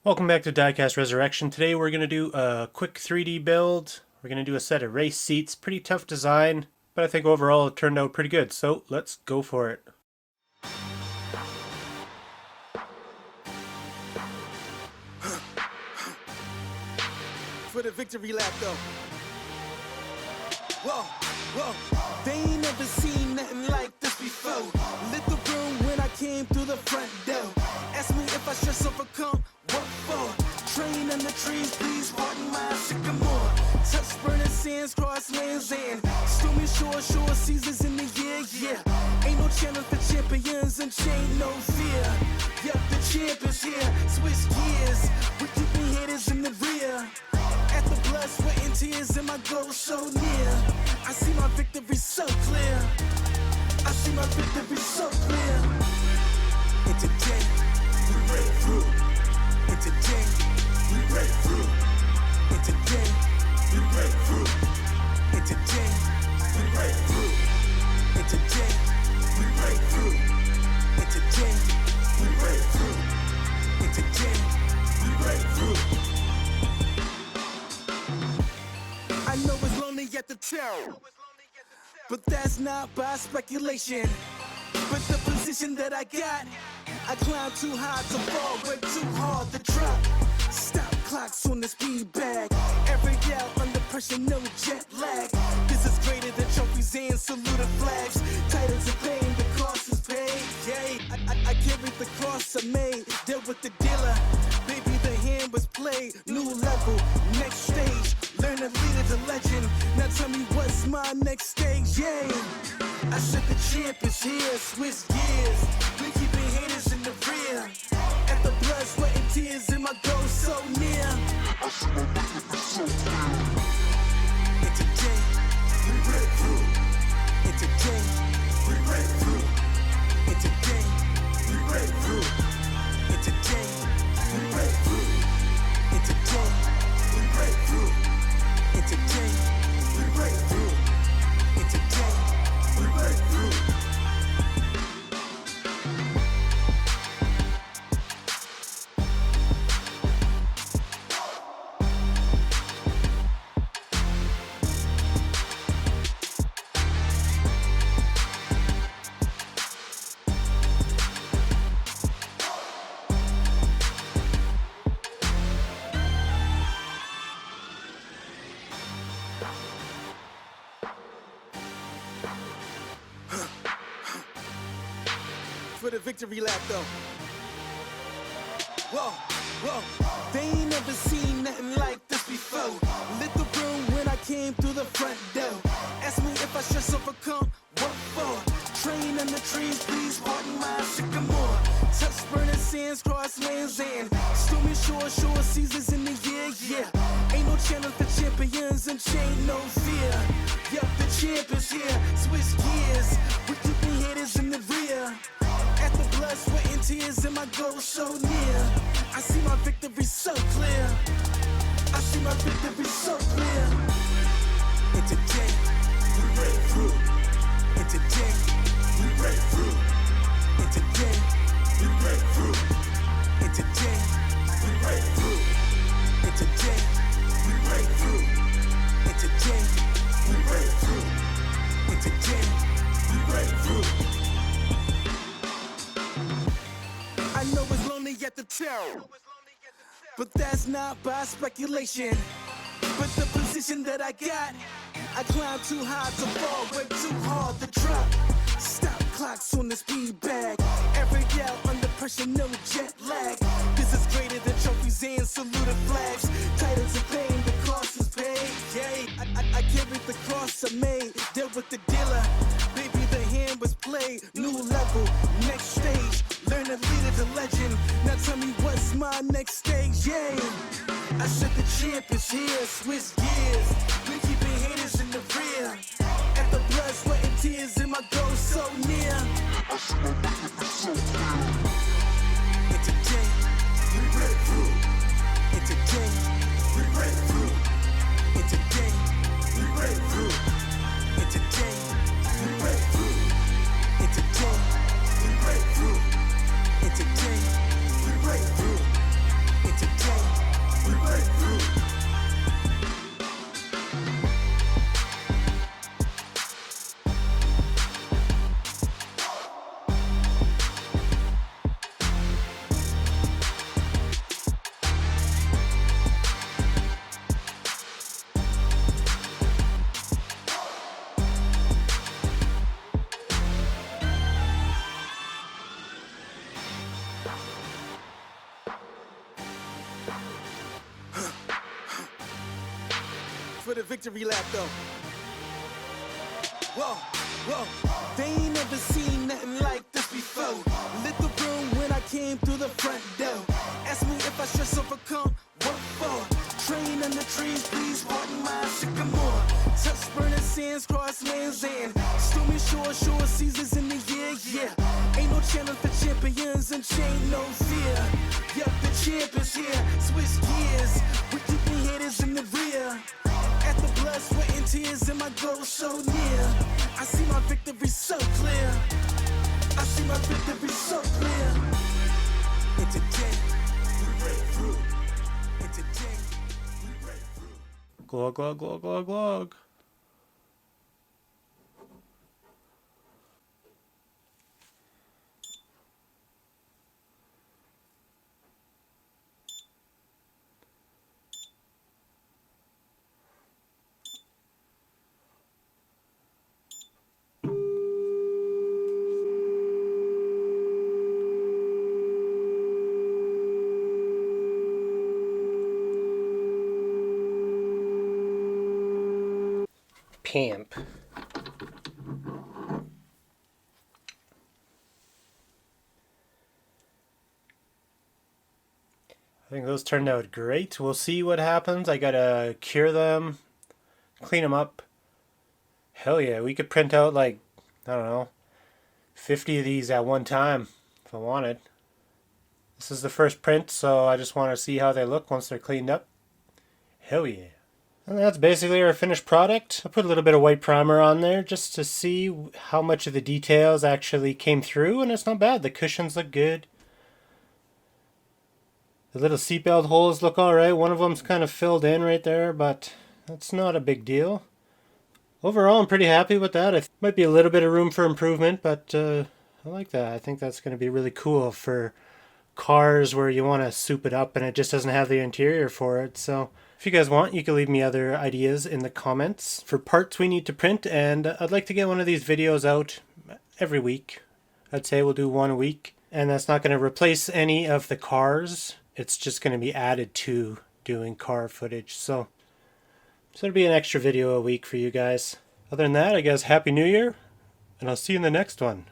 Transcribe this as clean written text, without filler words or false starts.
Welcome back to Diecast Resurrection. Today we're going to do a quick 3D build. We're going to do a set of race seats. Pretty tough design, but I think overall it turned out pretty good. So let's go for it. For the victory lap though. Whoa, they ain't never seen nothing like this before. Lit the room when I came through the front door. Ask me if I stress overcome, what for? Train in the trees, please pardon my sycamore. Touch burning sands, cross lands and stormy shore seasons in the year, yeah. Ain't no channel for champions and chain no fear. Yep, the champ is here, switch gears. We keeping haters in the rear. At the blood, sweat, and tears, and my goal so near. I see my victory so clear. I see my victory so clear. And today, we break through. And today, we break through. And today, we break through. And today, we break through. And today, we break through. And today, we break through. And today, we break through. I know it's lonely at the top, but that's not by speculation. But the position that I got, I climb too high to fall, but too hard to drop. Stop clocks on the speed bag. Every out under pressure, no jet lag. This is greater than trophies and saluted flags. Titles are paid, the cost is paid. Yay, I carried the cross I made. Dealt with the dealer, baby, the hand was played. New level, next stage. Learn to lead as a legend. Now tell me what's my next stage, yay. I said the champ is here, switch gears. We keeping haters in the rear. At the blood, sweat, and tears, and my goal so near. I see my victory so clear. And today, we break through. And today, we break through. And today, we break through. And today, we break through. And today, we break through. And today, we break through. And today, we break through. For the victory lap though. Whoa, they ain't never seen nothing like this before. Lit the room when I came through the front door. Ask me if I stress overcome, what for? Train in the trees, please pardon my sycamore. Touch burning sands, cross lands and stormy shore seasons in the year, yeah. Ain't no channel for champions and chain no fear. Yep, the champ is here, switch gears. We keeping haters in the rear. At the blood, sweat, and tears, and my goal so near. I see my victory so clear. I see my victory so clear. And today, we break through. And today, we break through. And today, we break through. And today, we break through. And today, we break through. And today, we break through. And today, we break through. I know it's lonely at the top, but that's not by speculation. But the position that I got, I climb too high to fall, but too hard to drop. Stop clocks on the speed bag. Every out under pressure, no jet lag. This is greater than trophies and saluted flags. Titles are paid, the cost is paid. Yay, I carried the cross I made. Dealt with the dealer, baby, the hand was played. New level, next stage. Learn to lead as a legend. Now tell me what's my next stage, yay. I said the champ is here, switch gears. We keeping haters in the rear. At the blood, sweat, and tears, and my goal so near. I see my victory so clear. And today, we break through. And today, we break through. And today, we break through. And today, we break through. And today, we break through. And today, we break through. And today, for the victory lap though. Whoa, whoa, they ain't never seen nothing like this before. Lit the room when I came through the front door. Ask me if I stress overcome, what for? Train in the trees, please pardon my sycamore. Touch burning sands, cross lands and stormy shore seasons in the year, yeah. Ain't no challenge for champions and chain no fear. Yup, the champ is here, switch gears. We keeping haters in the rear. At the blood, sweat and tears and my goal so near. I see my victory so clear. I see my victory so clear. And today, we break through. And today, we break through. Glug, glug, glug, glug, glug. Pimp. I think those turned out great. We'll see what happens. I gotta cure them, clean them up. Hell yeah, we could print out like, I don't know, 50 of these at one time if I wanted. This is the first print, so I just want to see how they look once they're cleaned up. Hell yeah. And that's basically our finished product. I put a little bit of white primer on there just to see how much of the details actually came through, and it's not bad. The cushions look good. The little seatbelt holes look alright. One of them's kind of filled in right there, but that's not a big deal. Overall, I'm pretty happy with that. It might be a little bit of room for improvement, but I like that. I think that's going to be really cool for cars where you want to soup it up and it just doesn't have the interior for it. So if you guys want, you can leave me other ideas in the comments for parts we need to print, and I'd like to get one of these videos out every week. I'd say we'll do one a week, and that's not going to replace any of the cars. It's just going to be added to doing car footage. So it'll be an extra video a week for you guys. Other than that, I guess Happy New Year, and I'll see you in the next one.